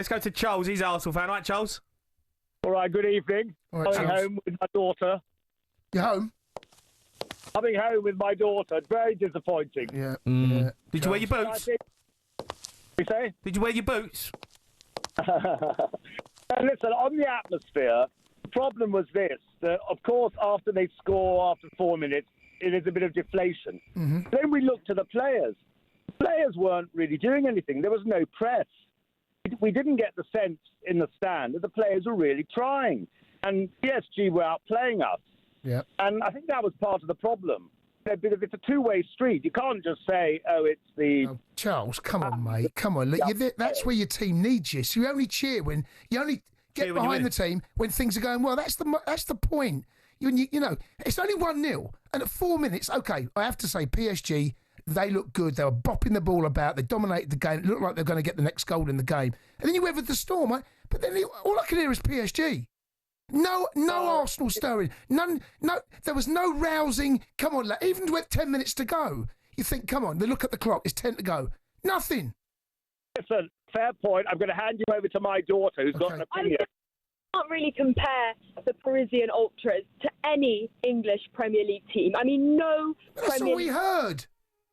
Let's go to Charles. He's an Arsenal fan. Right, Charles? All right, good evening. All right, Coming Charles. home with my daughter. You're home? Coming home with my daughter. Very disappointing. Yeah. Did you wear your I boots? think, we say? Did you wear your boots? And listen, on the atmosphere, the problem was this. That of course, after they score after 4 minutes, it is a bit of deflation. Mm-hmm. Then we look to the players. The players weren't really doing anything. There was no press. We didn't get the sense in the stand that the players were really trying. And PSG were outplaying us. Yeah. And I think that was part of the problem. Because it's a two-way street. You can't just say, oh, it's the... Oh, Charles, come on, mate. Come on. Look, that's where your team needs you. So you only cheer when... You only get behind the team when things are going well. That's the point. You know, it's only 1-0. And at 4 minutes, OK, I have to say, PSG, they look good. They were bopping the ball about. They dominated the game. It looked like they're going to get the next goal in the game. And then you weathered the storm, mate. But then all I can hear is PSG. No Arsenal stirring. No. There was no rousing. Come on, even with 10 minutes to go, you think, come on. They look at the clock. It's 10 to go. Nothing. Listen, fair point. I'm going to hand you over to my daughter, who's got an opinion. I can't really compare the Parisian Ultras to any English Premier League team. I mean, no That's Premier all we heard.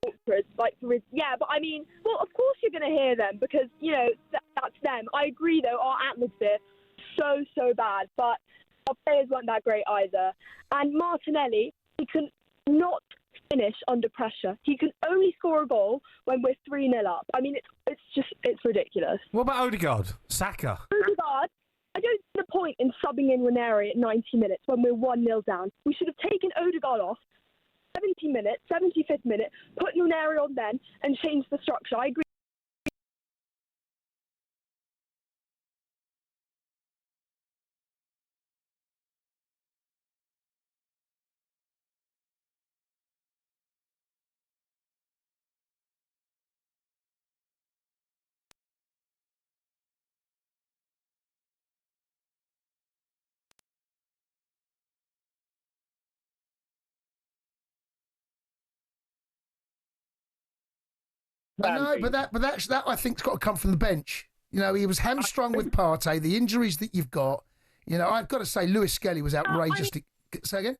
Ultras like yeah, but I mean, well, of course you're going to hear them because you know that's them. I agree, though, our atmosphere so bad, but our players weren't that great either. And Martinelli, he can not finish under pressure. He can only score a goal when we're 3-0 up. I mean, it's ridiculous. What about Odegaard? Saka? Odegaard, I don't see the point in subbing in Ranieri at 90 minutes when we're 1-0 down. We should have taken Odegaard off 70 minutes, 75th minute, put Ranieri on then, and changed the structure. I agree. I know, but that I think's got to come from the bench. You know, he was hamstrung with Partey. The injuries that you've got, you know, I've got to say, Lewis Skelly was outrageous. Say again?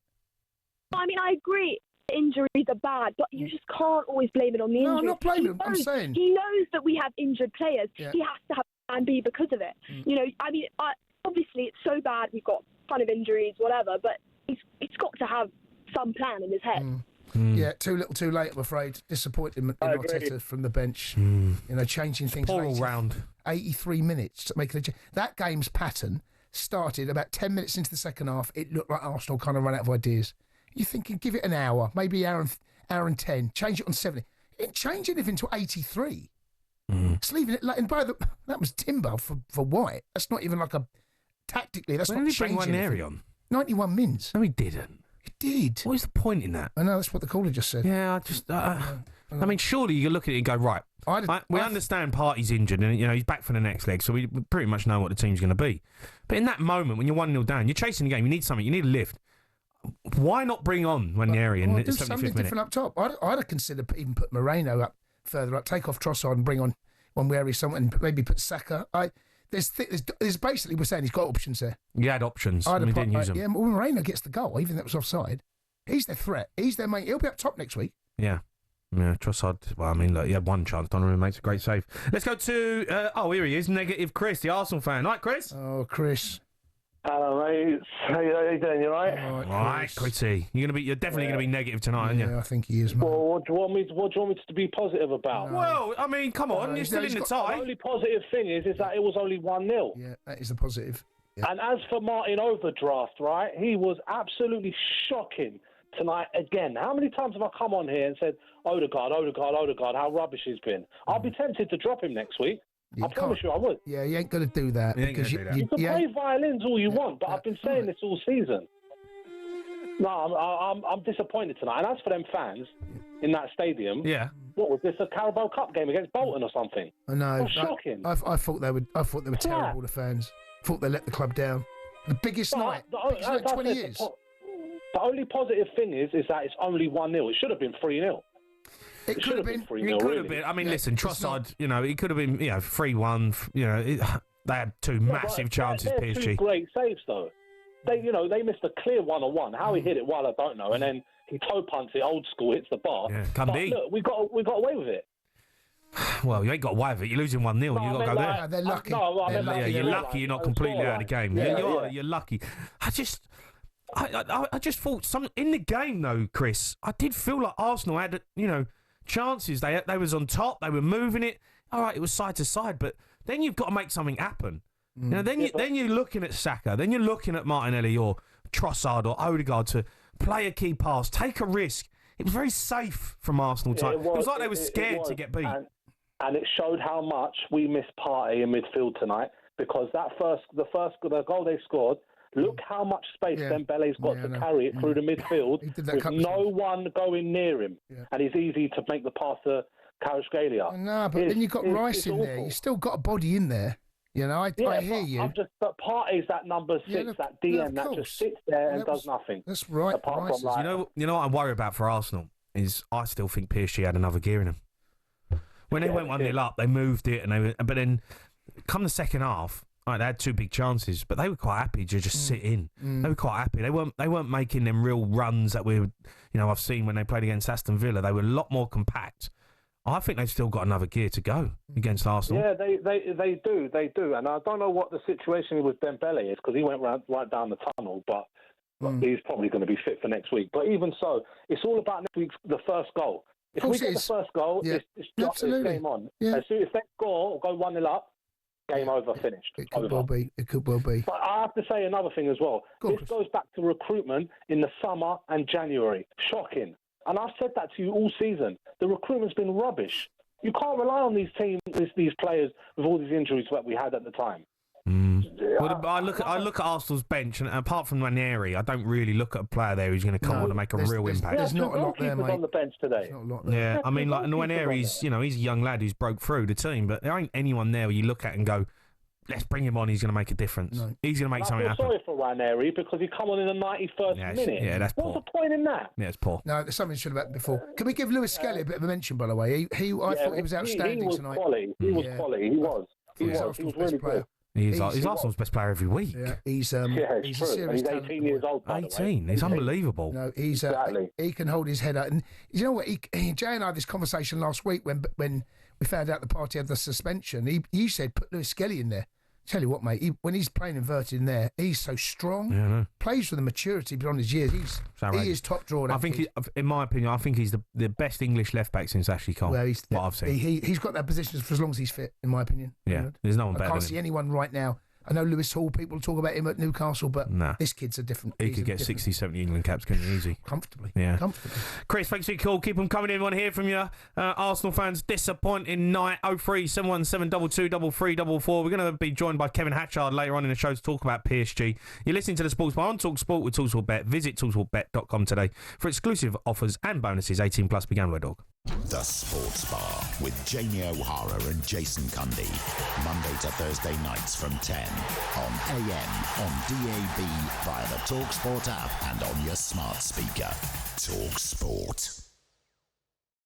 I mean, I agree. Injuries are bad, but you just can't always blame it on the injuries. No, I'm not blaming him. I'm saying he knows that we have injured players. Yeah. He has to have plan B because of it. You know, I mean, obviously it's so bad. We've got a ton of injuries, whatever, but he's got to have some plan in his head. Yeah, too little, too late. I'm afraid. Disappointing in Arteta from the bench. You know, changing things. Poor all round. 83 minutes to make a change. That game's pattern started about 10 minutes into the second half. It looked like Arsenal kind of ran out of ideas. You're thinking, give it an hour, maybe hour and 10. Change it on 70. It didn't change anything until 83. It's leaving it. And that was timber for White. That's not even like a tactically. That's When not did he bring changing. Ranieri on? 91 mins. No, he didn't. It did. What is the point in that? I know, that's what the caller just said. Yeah, I just... I mean, surely you look at it and go, right, we understand Partey's injured and, you know, he's back for the next leg, so we pretty much know what the team's going to be. But in that moment, when you're 1-0 down, you're chasing the game, you need something, you need a lift. Why not bring on Ranieri in the 75th minute? Do something different up top. I'd have considered even put Moreno up further up, take off Trossard and bring on Ranieri someone, and maybe put Saka. There's basically, we're saying he's got options there. You had options, and we didn't use them. Yeah, Moreno gets the goal, even though it was offside. He's their threat. He's their mate. He'll be up top next week. Yeah. Yeah, Trossard. Well, I mean, look, he had one chance. Donovan makes a great save. Let's go to... here he is, Negative Chris, the Arsenal fan. Right, Chris? Oh, Chris. Hello, mate. How you doing? You all right? Right, Chrissy. You're definitely going to be negative tonight, aren't you? Yeah, I think he is, mate. Well, what do you want me to be positive about? Well, I mean, come on, you're still in the tie. The only positive thing is that it was only 1-0. Yeah, that is the positive. Yeah. And as for Martin Overdraft, right, he was absolutely shocking tonight again. How many times have I come on here and said, Odegaard, how rubbish he's been? I'll be tempted to drop him next week. I promise you I would. Yeah, you ain't going to do that. Because you can play violins all you want, but I've been saying this all season. No, I'm disappointed tonight. And as for them fans in that stadium, what was this, a Carabao Cup game against Bolton or something? I know. Shocking. I thought they were terrible, the fans. Thought they let the club down. The biggest night in 20 years. The only positive thing is that it's only 1-0. It should have been 3-0. It could have been 3-0. It could have been. I mean, listen, Trossard, you know, it could have been, 3-1. You know, They had two massive chances, they're PSG. Two great saves, though. They missed a clear one-on-one. How he hit it, well, I don't know. And then he toe punts it, old school, hits the bar. Yeah, but look, we got away with it. Well, you ain't got away with it. You're losing 1-0. You've got to go there. They're lucky. You're lucky you're not completely out of the game. You're lucky. I just thought in the game though, Chris. I did feel like Arsenal had chances. They was on top. They were moving it. All right, it was side to side, but then you've got to make something happen. Then you're looking at Saka. Then you're looking at Martinelli or Trossard or Odegaard to play a key pass, take a risk. It was very safe from Arsenal. It was like they were scared to get beat. And it showed how much we missed Partey in midfield tonight, because the goal they scored, look how much space Dembele's got to carry it through the midfield with no one going near him. Yeah. And it's easy to make the pass to Kvaratskhelia. No, but then you've got Rice in there. You've still got a body in there. I hear you. But Partey's that number 6, that DM that just sits there and does nothing. That's right. Apart from you know what I worry about for Arsenal is I still think PSG had another gear in them. When they went 1-0 up, they moved it, but then come the second half, they had two big chances, but they were quite happy to just sit in. They were quite happy. They weren't making them real runs that I've seen when they played against Aston Villa. They were a lot more compact. I think they've still got another gear to go against Arsenal. Yeah, they do. And I don't know what the situation with Dembele is, because he went right down the tunnel, but he's probably going to be fit for next week. But even so, it's all about next week's the first goal. If we get the first goal, it's game on. Yeah. As soon as they score or go 1-0 up, game over, finished. It could well be. But I have to say another thing as well. This goes back to recruitment in the summer and January. Shocking. And I've said that to you all season. The recruitment's been rubbish. You can't rely on these teams, these players, with all these injuries that we had at the time. Well, I look at Arsenal's bench, and apart from Ranieri, I don't really look at a player there who's going to come on and make a real impact. There's not a lot there, mate. On the bench today. Yeah, I mean, Ranieri's, he's a young lad who's broke through the team, but there ain't anyone there where you look at and go, let's bring him on. He's going to make a difference. No. He's going to make something happen. I'm sorry for Ranieri because he come on in the 91st minute. Yeah, that's poor. What's the point in that? Yeah, it's poor. No, there's something should have happened before. Can we give Lewis Skelly a bit of a mention, by the way? I thought he was outstanding tonight. He was quality. He was really good. He's Arsenal's best player every week. Yeah, he's true. a serious He's 18 years old. 18. He's unbelievable. No, he can hold his head up. And you know what? Jay and I had this conversation last week when we found out the party had the suspension. He said put Lewis Skelly in there. Tell you what, mate, when he's playing inverted in there, he's so strong. Yeah, I know. Plays with a maturity beyond his years. He is top draw. I think, in my opinion, I think he's the best English left back since Ashley Cole. Well, what I've seen. He's got that position for as long as he's fit, in my opinion. Yeah, there's no one better. I can't see anyone right now. I know Lewis Hall, people talk about him at Newcastle, but this kid's a different... He could get 60, 70 England caps, couldn't he? Easy. Comfortably. Yeah. Comfortably. Chris, thanks for your call. Keep them coming in. I want to hear from you. Arsenal fans, disappointing night. 03717 223344. We're going to be joined by Kevin Hatchard later on in the show to talk about PSG. You're listening to the Sports Bar on talkSPORT with talkSPORT Bet. Visit talkSPORTBet.com today for exclusive offers and bonuses. 18 plus. Begin Dog. The Sports Bar with Jamie O'Hara and Jason Cundy. Monday to Thursday nights from 10 on AM, on DAB, via the talkSPORT app and on your smart speaker. talkSPORT.